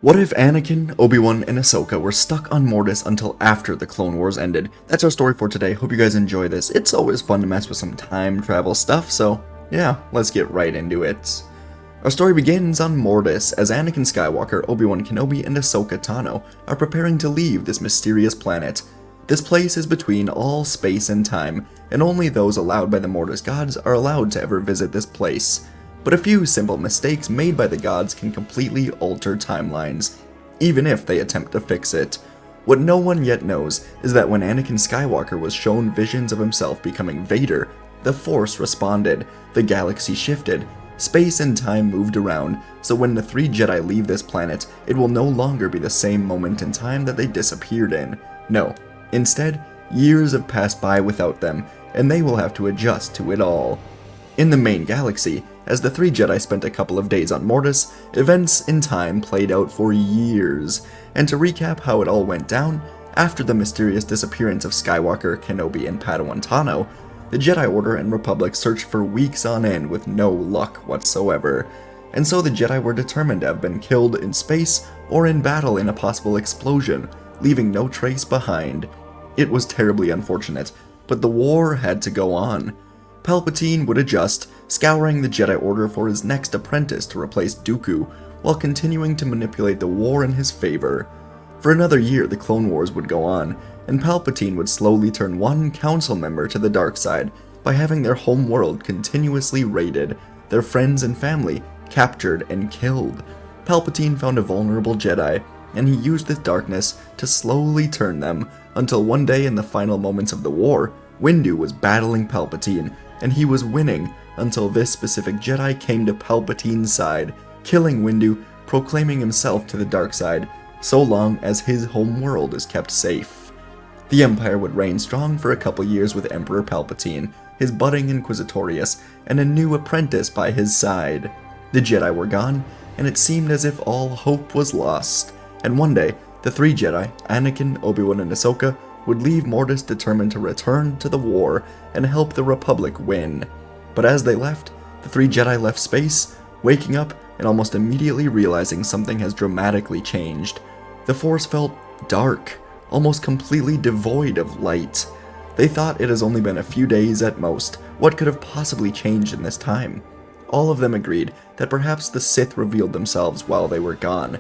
What if Anakin, Obi-Wan, and Ahsoka were stuck on Mortis until after the Clone Wars ended? That's our story for today. Hope you guys enjoy this. It's always fun to mess with some time travel stuff, so yeah, let's get right into it. Our story begins on Mortis as Anakin Skywalker, Obi-Wan Kenobi, and Ahsoka Tano are preparing to leave this mysterious planet. This place is between all space and time, and only those allowed by the Mortis gods are allowed to ever visit this place. But a few simple mistakes made by the gods can completely alter timelines, even if they attempt to fix it. What no one yet knows is that when Anakin Skywalker was shown visions of himself becoming Vader, the Force responded, the galaxy shifted, space and time moved around, so when the three Jedi leave this planet, it will no longer be the same moment in time that they disappeared in. No, instead, years have passed by without them, and they will have to adjust to it all. In the main galaxy, as the three Jedi spent a couple of days on Mortis, events in time played out for years. And to recap how it all went down, after the mysterious disappearance of Skywalker, Kenobi, and Padawan Tano, the Jedi Order and Republic searched for weeks on end with no luck whatsoever. And so the Jedi were determined to have been killed in space or in battle in a possible explosion, leaving no trace behind. It was terribly unfortunate, but the war had to go on. Palpatine would adjust, scouring the Jedi Order for his next apprentice to replace Dooku, while continuing to manipulate the war in his favor. For another year, the Clone Wars would go on, and Palpatine would slowly turn one council member to the dark side by having their home world continuously raided, their friends and family captured and killed. Palpatine found a vulnerable Jedi, and he used this darkness to slowly turn them, until one day in the final moments of the war, Windu was battling Palpatine, and he was winning until this specific Jedi came to Palpatine's side, killing Windu, proclaiming himself to the dark side, so long as his home world is kept safe. The Empire would reign strong for a couple years with Emperor Palpatine, his budding Inquisitorius, and a new apprentice by his side. The Jedi were gone, and it seemed as if all hope was lost, and one day, the three Jedi, Anakin, Obi-Wan, and Ahsoka, would leave Mortis determined to return to the war and help the Republic win. But as they left, the three Jedi left space, waking up and almost immediately realizing something has dramatically changed. The Force felt dark, almost completely devoid of light. They thought it has only been a few days at most. What could have possibly changed in this time? All of them agreed that perhaps the Sith revealed themselves while they were gone.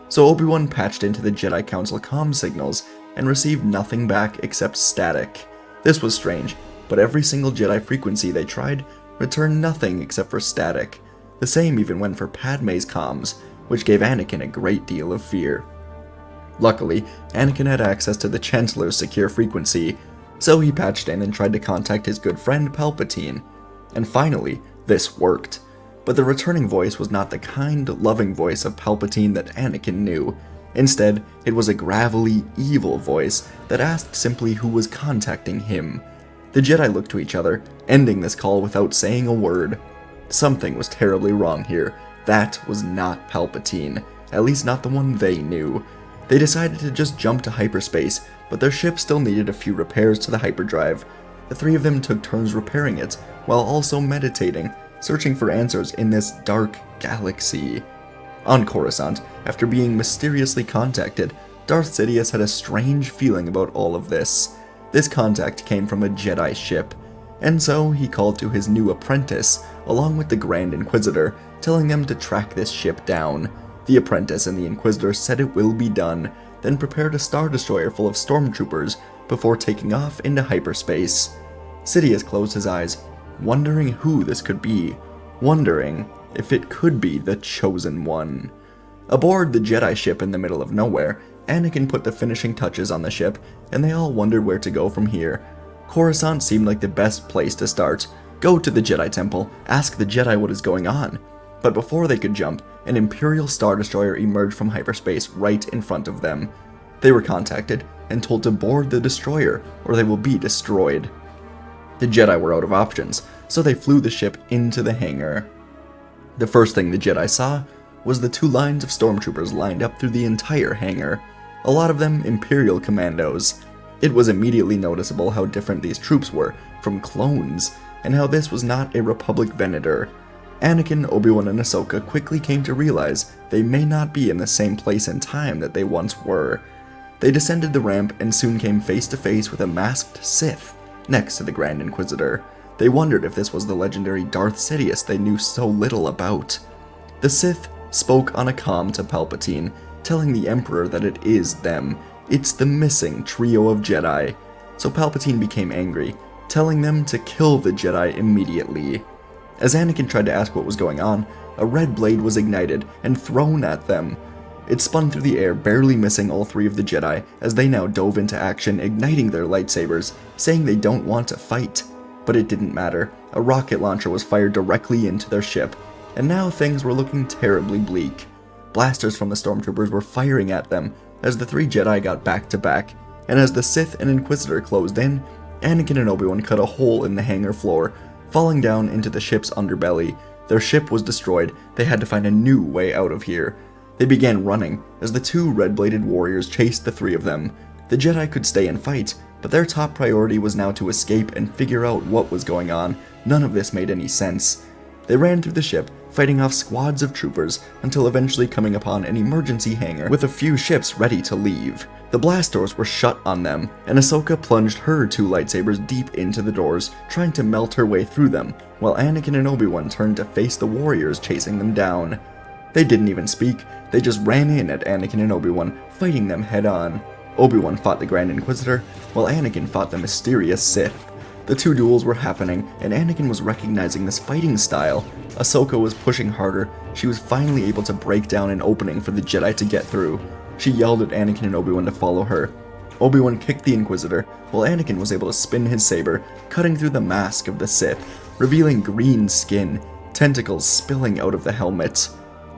So Obi-Wan patched into the Jedi Council comm signals and received nothing back except static. This was strange, but every single Jedi frequency they tried returned nothing except for static. The same even went for Padme's comms, which gave Anakin a great deal of fear. Luckily, Anakin had access to the Chancellor's secure frequency, so he patched in and tried to contact his good friend Palpatine. And finally, this worked. But the returning voice was not the kind, loving voice of Palpatine that Anakin knew. Instead, it was a gravelly, evil voice that asked simply who was contacting him. The Jedi looked to each other, ending this call without saying a word. Something was terribly wrong here. That was not Palpatine, at least not the one they knew. They decided to just jump to hyperspace, but their ship still needed a few repairs to the hyperdrive. The three of them took turns repairing it, while also meditating, searching for answers in this dark galaxy. On Coruscant, after being mysteriously contacted, Darth Sidious had a strange feeling about all of this. This contact came from a Jedi ship, and so he called to his new apprentice, along with the Grand Inquisitor, telling them to track this ship down. The apprentice and the Inquisitor said it will be done, then prepared a Star Destroyer full of stormtroopers before taking off into hyperspace. Sidious closed his eyes, wondering who this could be, wondering if it could be the Chosen One. Aboard the Jedi ship in the middle of nowhere, Anakin put the finishing touches on the ship, and they all wondered where to go from here. Coruscant seemed like the best place to start. Go to the Jedi Temple, ask the Jedi what is going on. But before they could jump, an Imperial Star Destroyer emerged from hyperspace right in front of them. They were contacted and told to board the destroyer, or they will be destroyed. The Jedi were out of options, so they flew the ship into the hangar. The first thing the Jedi saw was the two lines of stormtroopers lined up through the entire hangar, a lot of them Imperial commandos. It was immediately noticeable how different these troops were from clones, and how this was not a Republic Venator. Anakin, Obi-Wan, and Ahsoka quickly came to realize they may not be in the same place and time that they once were. They descended the ramp and soon came face to face with a masked Sith next to the Grand Inquisitor. They wondered if this was the legendary Darth Sidious they knew so little about. The Sith spoke on a comm to Palpatine, telling the Emperor that it is them. It's the missing trio of Jedi. So Palpatine became angry, telling them to kill the Jedi immediately. As Anakin tried to ask what was going on, a red blade was ignited and thrown at them. It spun through the air, barely missing all three of the Jedi as they now dove into action, igniting their lightsabers, saying they don't want to fight. But it didn't matter. A rocket launcher was fired directly into their ship, and now things were looking terribly bleak. Blasters from the stormtroopers were firing at them as the three Jedi got back to back, and as the Sith and Inquisitor closed in, Anakin and Obi-Wan cut a hole in the hangar floor, falling down into the ship's underbelly. Their ship was destroyed. They had to find a new way out of here. They began running as the two red-bladed warriors chased the three of them. The Jedi could stay and fight, but their top priority was now to escape and figure out what was going on. None of this made any sense. They ran through the ship, fighting off squads of troopers until eventually coming upon an emergency hangar with a few ships ready to leave. The blast doors were shut on them, and Ahsoka plunged her two lightsabers deep into the doors, trying to melt her way through them, while Anakin and Obi-Wan turned to face the warriors chasing them down. They didn't even speak, they just ran in at Anakin and Obi-Wan, fighting them head-on. Obi-Wan fought the Grand Inquisitor, while Anakin fought the mysterious Sith. The two duels were happening, and Anakin was recognizing this fighting style. Ahsoka was pushing harder. She was finally able to break down an opening for the Jedi to get through. She yelled at Anakin and Obi-Wan to follow her. Obi-Wan kicked the Inquisitor, while Anakin was able to spin his saber, cutting through the mask of the Sith, revealing green skin, tentacles spilling out of the helmet.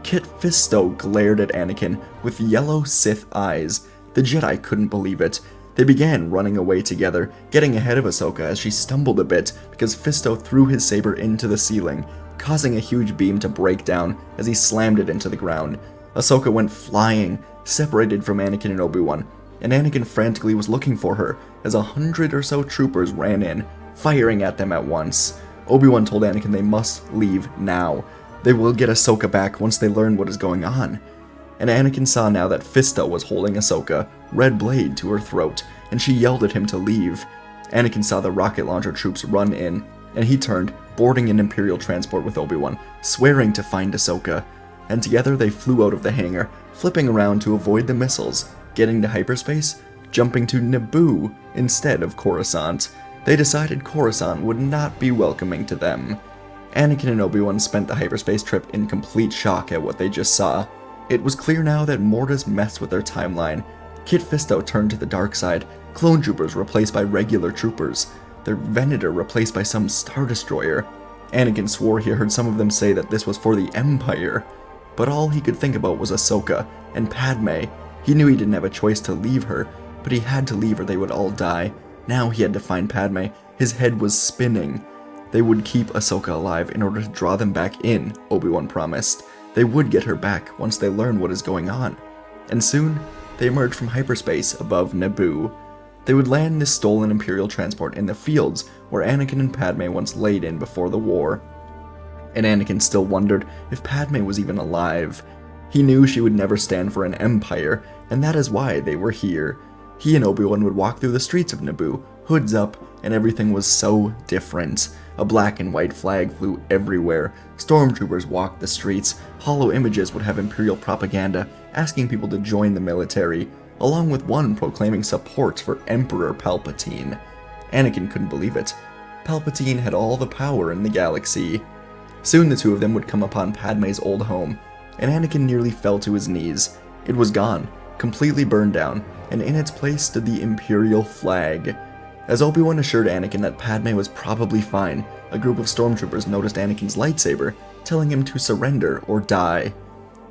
Kit Fisto glared at Anakin with yellow Sith eyes. The Jedi couldn't believe it. They began running away together, getting ahead of Ahsoka as she stumbled a bit because Fisto threw his saber into the ceiling, causing a huge beam to break down as he slammed it into the ground. Ahsoka went flying, separated from Anakin and Obi-Wan, and Anakin frantically was looking for her as 100 or so troopers ran in, firing at them at once. Obi-Wan told Anakin they must leave now. They will get Ahsoka back once they learn what is going on. And Anakin saw now that Fisto was holding Ahsoka, red blade to her throat, and she yelled at him to leave. Anakin saw the rocket launcher troops run in, and he turned, boarding an Imperial transport with Obi-Wan, swearing to find Ahsoka. And together they flew out of the hangar, flipping around to avoid the missiles, getting to hyperspace, jumping to Naboo instead of Coruscant. They decided Coruscant would not be welcoming to them. Anakin and Obi-Wan spent the hyperspace trip in complete shock at what they just saw. It was clear now that Mortis messed with their timeline. Kit Fisto turned to the dark side, clone troopers replaced by regular troopers, their Venator replaced by some Star Destroyer. Anakin swore he heard some of them say that this was for the Empire, but all he could think about was Ahsoka and Padme. He knew he didn't have a choice to leave her, but he had to leave or they would all die. Now he had to find Padme. His head was spinning. They would keep Ahsoka alive in order to draw them back in, Obi-Wan promised. They would get her back once they learn what is going on. And soon, they emerged from hyperspace above Naboo. They would land this stolen Imperial transport in the fields where Anakin and Padme once laid in before the war. And Anakin still wondered if Padme was even alive. He knew she would never stand for an empire, and that is why they were here. He and Obi-Wan would walk through the streets of Naboo, hoods up, and everything was so different. A black and white flag flew everywhere, stormtroopers walked the streets, hollow images would have Imperial propaganda asking people to join the military, along with one proclaiming support for Emperor Palpatine. Anakin couldn't believe it. Palpatine had all the power in the galaxy. Soon the two of them would come upon Padme's old home, and Anakin nearly fell to his knees. It was gone, completely burned down, and in its place stood the Imperial flag. As Obi-Wan assured Anakin that Padme was probably fine, a group of stormtroopers noticed Anakin's lightsaber, telling him to surrender or die.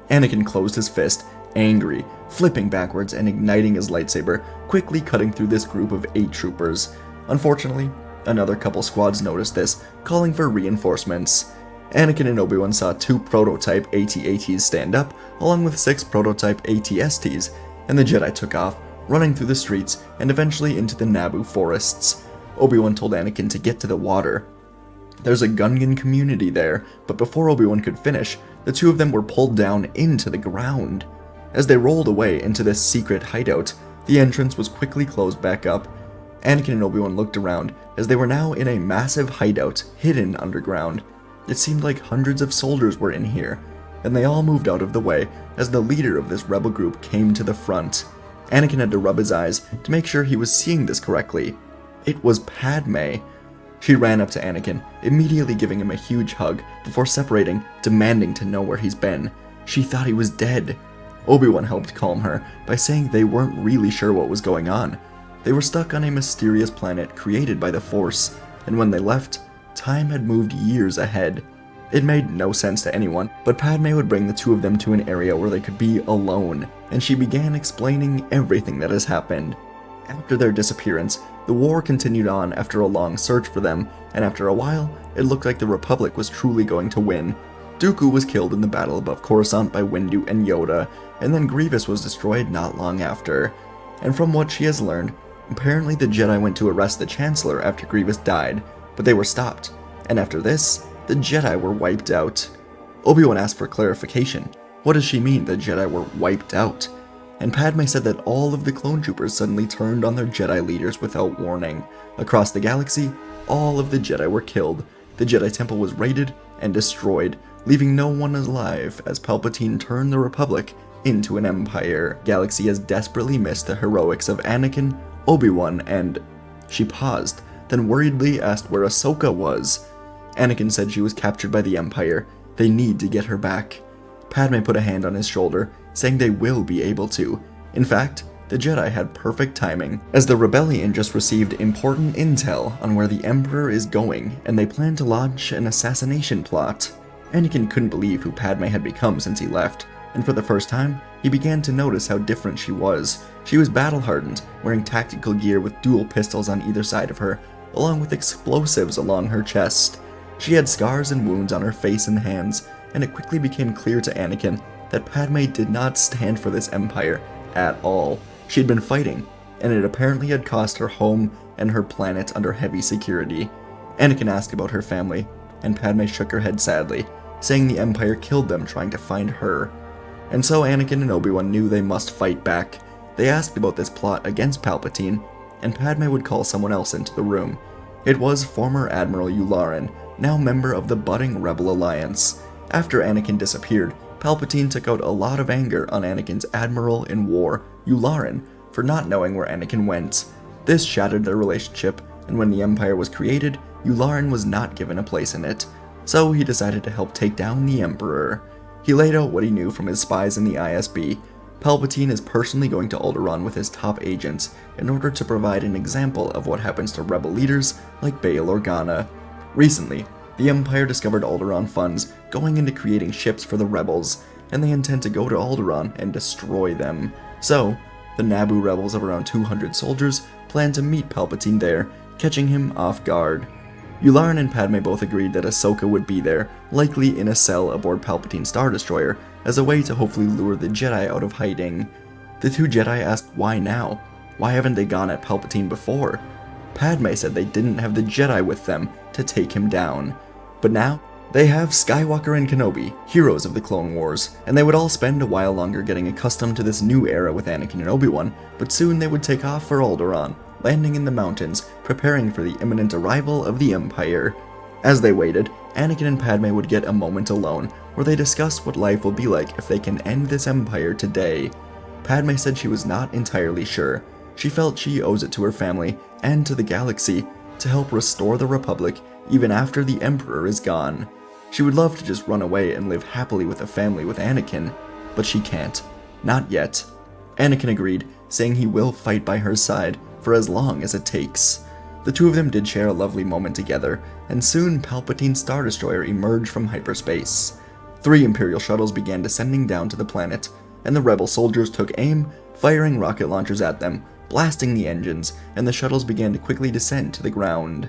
Anakin closed his fist, angry, flipping backwards and igniting his lightsaber, quickly cutting through this group of 8 troopers. Unfortunately, another couple squads noticed this, calling for reinforcements. Anakin and Obi-Wan saw 2 prototype AT-ATs stand up, along with 6 prototype AT-STs, and the Jedi took off, running through the streets and eventually into the Naboo forests. Obi-Wan told Anakin to get to the water. There's a Gungan community there, but before Obi-Wan could finish, the two of them were pulled down into the ground. As they rolled away into this secret hideout, the entrance was quickly closed back up. Anakin and Obi-Wan looked around as they were now in a massive hideout hidden underground. It seemed like hundreds of soldiers were in here, and they all moved out of the way as the leader of this rebel group came to the front. Anakin had to rub his eyes to make sure he was seeing this correctly. It was Padme. She ran up to Anakin, immediately giving him a huge hug before separating, demanding to know where he's been. She thought he was dead. Obi-Wan helped calm her by saying they weren't really sure what was going on. They were stuck on a mysterious planet created by the Force, and when they left, time had moved years ahead. It made no sense to anyone, but Padme would bring the two of them to an area where they could be alone, and she began explaining everything that has happened. After their disappearance, the war continued on after a long search for them, and after a while, it looked like the Republic was truly going to win. Dooku was killed in the battle above Coruscant by Windu and Yoda, and then Grievous was destroyed not long after. And from what she has learned, apparently the Jedi went to arrest the Chancellor after Grievous died, but they were stopped, and after this, the Jedi were wiped out. Obi-Wan asked for clarification. What does she mean the Jedi were wiped out? And Padme said that all of the clone troopers suddenly turned on their Jedi leaders without warning. Across the galaxy, all of the Jedi were killed. The Jedi Temple was raided and destroyed, leaving no one alive as Palpatine turned the Republic into an empire. Galaxy has desperately missed the heroics of Anakin, Obi-Wan, and... She paused, then worriedly asked where Ahsoka was. Anakin said she was captured by the Empire. They need to get her back. Padme put a hand on his shoulder, saying they will be able to. In fact, the Jedi had perfect timing, as the rebellion just received important intel on where the Emperor is going, and they plan to launch an assassination plot. Anakin couldn't believe who Padme had become since he left, and for the first time, he began to notice how different she was. She was battle-hardened, wearing tactical gear with dual pistols on either side of her, along with explosives along her chest. She had scars and wounds on her face and hands, and it quickly became clear to Anakin that Padme did not stand for this empire at all. She had been fighting, and it apparently had cost her home and her planet under heavy security. Anakin asked about her family, and Padme shook her head sadly, saying the Empire killed them trying to find her. And so Anakin and Obi-Wan knew they must fight back. They asked about this plot against Palpatine, and Padme would call someone else into the room. It was former Admiral Alderaan, now member of the budding Rebel Alliance. After Anakin disappeared, Palpatine took out a lot of anger on Anakin's admiral in war, Alderaan, for not knowing where Anakin went. This shattered their relationship, and when the Empire was created, Alderaan was not given a place in it. So he decided to help take down the Emperor. He laid out what he knew from his spies in the ISB. Palpatine is personally going to Alderaan with his top agents in order to provide an example of what happens to rebel leaders like Bail Organa. Recently, the Empire discovered Alderaan funds going into creating ships for the rebels, and they intend to go to Alderaan and destroy them. So, the Naboo rebels of around 200 soldiers plan to meet Palpatine there, catching him off guard. Alderaan and Padme both agreed that Ahsoka would be there, likely in a cell aboard Palpatine's Star Destroyer, as a way to hopefully lure the Jedi out of hiding. The two Jedi asked why now? Why haven't they gone at Palpatine before? Padme said they didn't have the Jedi with them to take him down. But now, they have Skywalker and Kenobi, heroes of the Clone Wars, and they would all spend a while longer getting accustomed to this new era with Anakin and Obi-Wan, but soon they would take off for Alderaan, landing in the mountains, preparing for the imminent arrival of the Empire. As they waited, Anakin and Padme would get a moment alone, where they discussed what life will be like if they can end this Empire today. Padme said she was not entirely sure. She felt she owes it to her family, and to the galaxy, to help restore the Republic even after the Emperor is gone. She would love to just run away and live happily with a family with Anakin, but she can't. Not yet. Anakin agreed, saying he will fight by her side for as long as it takes. The two of them did share a lovely moment together, and soon Palpatine's Star Destroyer emerged from hyperspace. 3 Imperial shuttles began descending down to the planet, and the rebel soldiers took aim, firing rocket launchers at them, blasting the engines, and the shuttles began to quickly descend to the ground.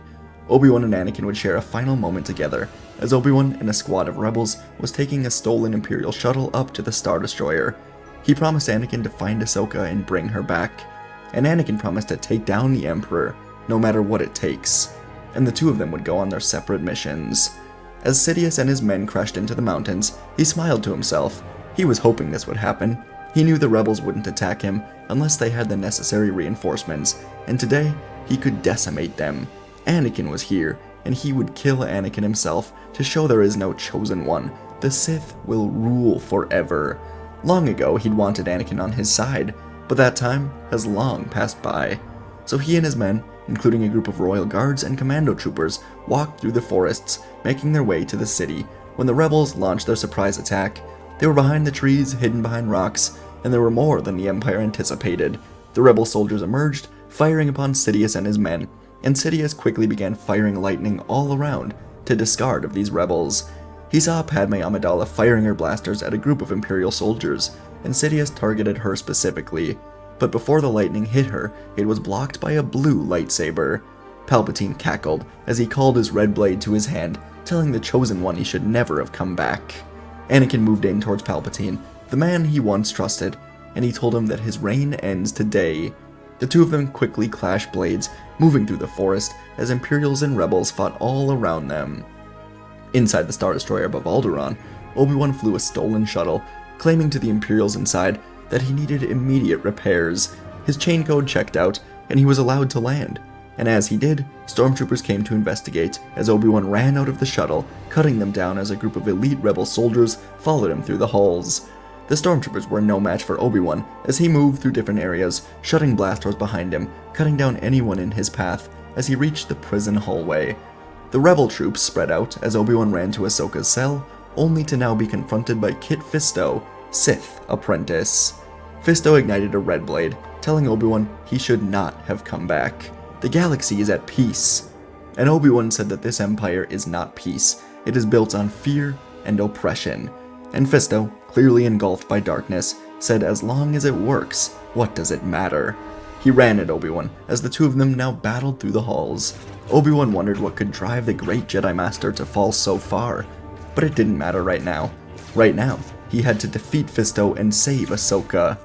Obi-Wan and Anakin would share a final moment together, as Obi-Wan and a squad of rebels was taking a stolen Imperial shuttle up to the Star Destroyer. He promised Anakin to find Ahsoka and bring her back, and Anakin promised to take down the Emperor, no matter what it takes. and the two of them would go on their separate missions. As Sidious and his men crashed into the mountains, he smiled to himself. He was hoping this would happen. He knew the rebels wouldn't attack him unless they had the necessary reinforcements, and today he could decimate them. Anakin was here, and he would kill Anakin himself to show there is no chosen one. The Sith will rule forever. Long ago, he'd wanted Anakin on his side, but that time has long passed by. So he and his men, including a group of royal guards and commando troopers, walked through the forests, making their way to the city. When the rebels launched their surprise attack, they were behind the trees, hidden behind rocks, and there were more than the Empire anticipated. The rebel soldiers emerged, firing upon Sidious and his men, and Sidious quickly began firing lightning all around to discard of these rebels. He saw Padme Amidala firing her blasters at a group of Imperial soldiers, and Sidious targeted her specifically. But before the lightning hit her, it was blocked by a blue lightsaber. Palpatine cackled as he called his red blade to his hand, telling the Chosen One he should never have come back. Anakin moved in towards Palpatine, the man he once trusted, and he told him that his reign ends today. The two of them quickly clashed blades, moving through the forest as Imperials and rebels fought all around them. Inside the Star Destroyer above Alderaan, Obi-Wan flew a stolen shuttle, claiming to the Imperials inside that he needed immediate repairs. His chain code checked out, and he was allowed to land. And as he did, stormtroopers came to investigate as Obi-Wan ran out of the shuttle, cutting them down as a group of elite rebel soldiers followed him through the halls. The stormtroopers were no match for Obi-Wan as he moved through different areas, shutting blast doors behind him, cutting down anyone in his path as he reached the prison hallway. The rebel troops spread out as Obi-Wan ran to Ahsoka's cell, only to now be confronted by Kit Fisto, Sith apprentice. Fisto ignited a red blade, telling Obi-Wan he should not have come back. The galaxy is at peace. And Obi-Wan said that this empire is not peace. It is built on fear and oppression. And Fisto, clearly engulfed by darkness, said as long as it works, what does it matter? He ran at Obi-Wan as the two of them now battled through the halls. Obi-Wan wondered what could drive the great Jedi Master to fall so far, but it didn't matter right now. Right now, he had to defeat Fisto and save Ahsoka.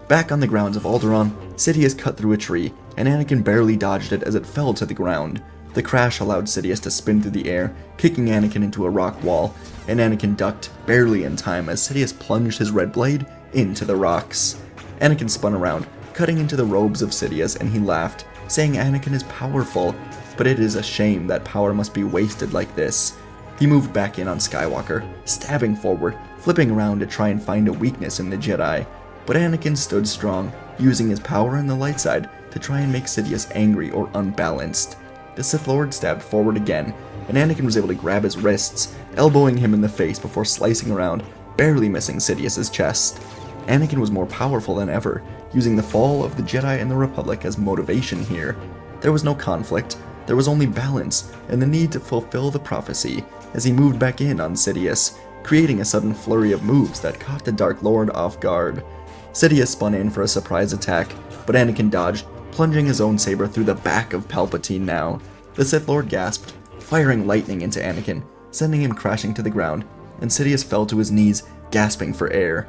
Back on the grounds of Alderaan, Sidious cut through a tree, and Anakin barely dodged it as it fell to the ground. The crash allowed Sidious to spin through the air, kicking Anakin into a rock wall, and Anakin ducked barely in time as Sidious plunged his red blade into the rocks. Anakin spun around, cutting into the robes of Sidious, and he laughed, saying Anakin is powerful, but it is a shame that power must be wasted like this. He moved back in on Skywalker, stabbing forward, flipping around to try and find a weakness in the Jedi. But Anakin stood strong, using his power in the light side to try and make Sidious angry or unbalanced. The Sith Lord stabbed forward again, and Anakin was able to grab his wrists, elbowing him in the face before slicing around, barely missing Sidious's chest. Anakin was more powerful than ever, using the fall of the Jedi and the Republic as motivation here. There was no conflict, there was only balance, and the need to fulfill the prophecy as he moved back in on Sidious, creating a sudden flurry of moves that caught the Dark Lord off guard. Sidious spun in for a surprise attack, but Anakin dodged, plunging his own saber through the back of Palpatine now. The Sith Lord gasped, firing lightning into Anakin, sending him crashing to the ground, and Sidious fell to his knees, gasping for air.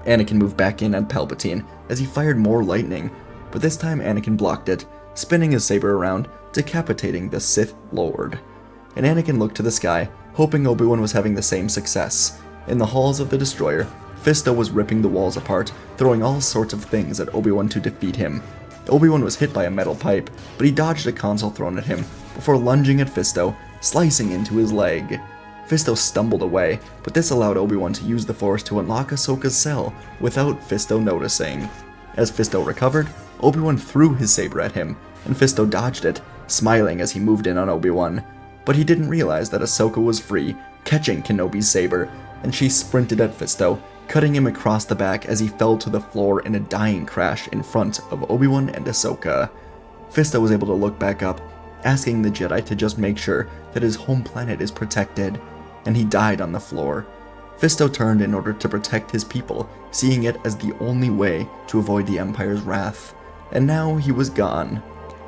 Anakin moved back in on Palpatine as he fired more lightning, but this time Anakin blocked it, spinning his saber around, decapitating the Sith Lord. And Anakin looked to the sky, hoping Obi-Wan was having the same success. In the halls of the Destroyer, Fisto was ripping the walls apart, throwing all sorts of things at Obi-Wan to defeat him. Obi-Wan was hit by a metal pipe, but he dodged a console thrown at him, before lunging at Fisto, slicing into his leg. Fisto stumbled away, but this allowed Obi-Wan to use the Force to unlock Ahsoka's cell, without Fisto noticing. As Fisto recovered, Obi-Wan threw his saber at him, and Fisto dodged it, smiling as he moved in on Obi-Wan. But he didn't realize that Ahsoka was free, catching Kenobi's saber, and she sprinted at Fisto, cutting him across the back as he fell to the floor in a dying crash in front of Obi-Wan and Ahsoka. Fisto was able to look back up, asking the Jedi to just make sure that his home planet is protected, and he died on the floor. Fisto turned in order to protect his people, seeing it as the only way to avoid the Empire's wrath, and now he was gone.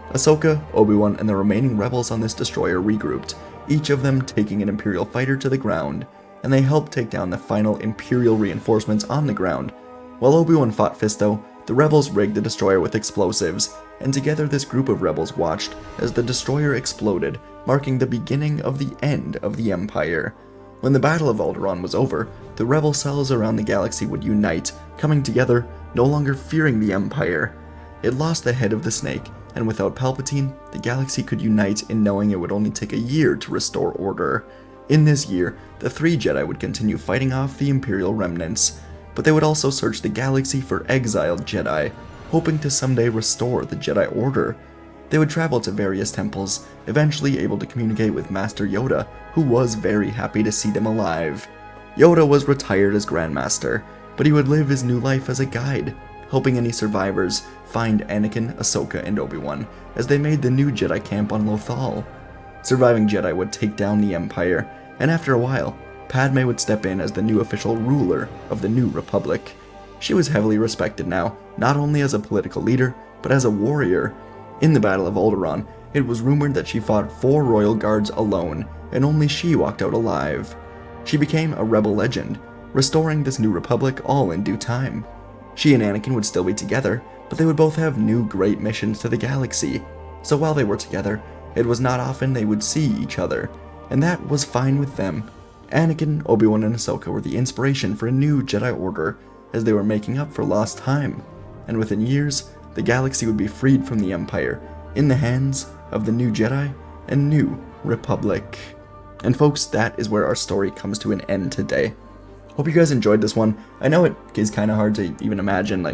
Ahsoka, Obi-Wan, and the remaining rebels on this destroyer regrouped, each of them taking an Imperial fighter to the ground, and they helped take down the final Imperial reinforcements on the ground. While Obi-Wan fought Fisto, The rebels rigged the destroyer with explosives, and together this group of rebels watched as the destroyer exploded, marking the beginning of the end of the Empire. When the Battle of Alderaan was over, the rebel cells around the galaxy would unite, coming together, no longer fearing the Empire. It lost the head of the snake, and without Palpatine, the galaxy could unite in knowing it would only take a year to restore order. In this year, the 3 Jedi would continue fighting off the Imperial remnants, but they would also search the galaxy for exiled Jedi, hoping to someday restore the Jedi Order. They would travel to various temples, eventually able to communicate with Master Yoda, who was very happy to see them alive. Yoda was retired as Grandmaster, but he would live his new life as a guide, helping any survivors find Anakin, Ahsoka, and Obi-Wan as they made the new Jedi camp on Lothal. Surviving Jedi would take down the Empire, and after a while, Padme would step in as the new official ruler of the New Republic. She was heavily respected now, not only as a political leader, but as a warrior. In the Battle of Alderaan, it was rumored that she fought 4 royal guards alone, and only she walked out alive. She became a rebel legend, restoring this new republic all in due time. She and Anakin would still be together, but they would both have new great missions to the galaxy. So while they were together, it was not often they would see each other, and that was fine with them. Anakin, Obi-Wan, and Ahsoka were the inspiration for a new Jedi Order, as they were making up for lost time. And within years, the galaxy would be freed from the Empire, in the hands of the new Jedi and New Republic. And folks, that is where our story comes to an end today. Hope you guys enjoyed this one. I know it is kind of hard to even imagine,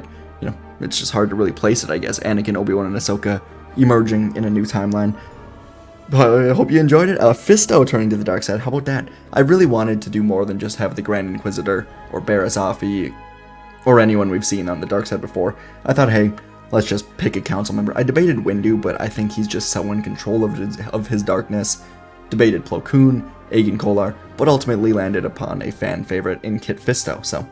it's just hard to really place it, I guess. Anakin, Obi-Wan, and Ahsoka emerging in a new timeline. But I hope you enjoyed it. Fisto turning to the dark side, how about that? I really wanted to do more than just have the Grand Inquisitor, or Barriss Offee, or anyone we've seen on the dark side before. I thought, hey, let's just pick a council member. I debated Windu, but I think he's just so in control of his darkness. Debated Plo Koon, Aegon Kolar, but ultimately landed upon a fan favorite in Kit Fisto. So,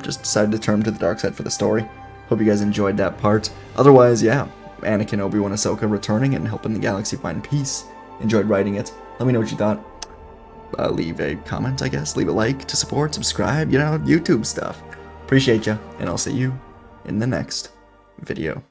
just decided to turn to the dark side for the story. Hope you guys enjoyed that part. Otherwise, yeah, Anakin, Obi-Wan, Ahsoka returning and helping the galaxy find peace. Enjoyed writing it. Let me know what you thought. Leave a comment, I guess. Leave a like to support, subscribe, YouTube stuff. Appreciate ya, and I'll see you in the next video.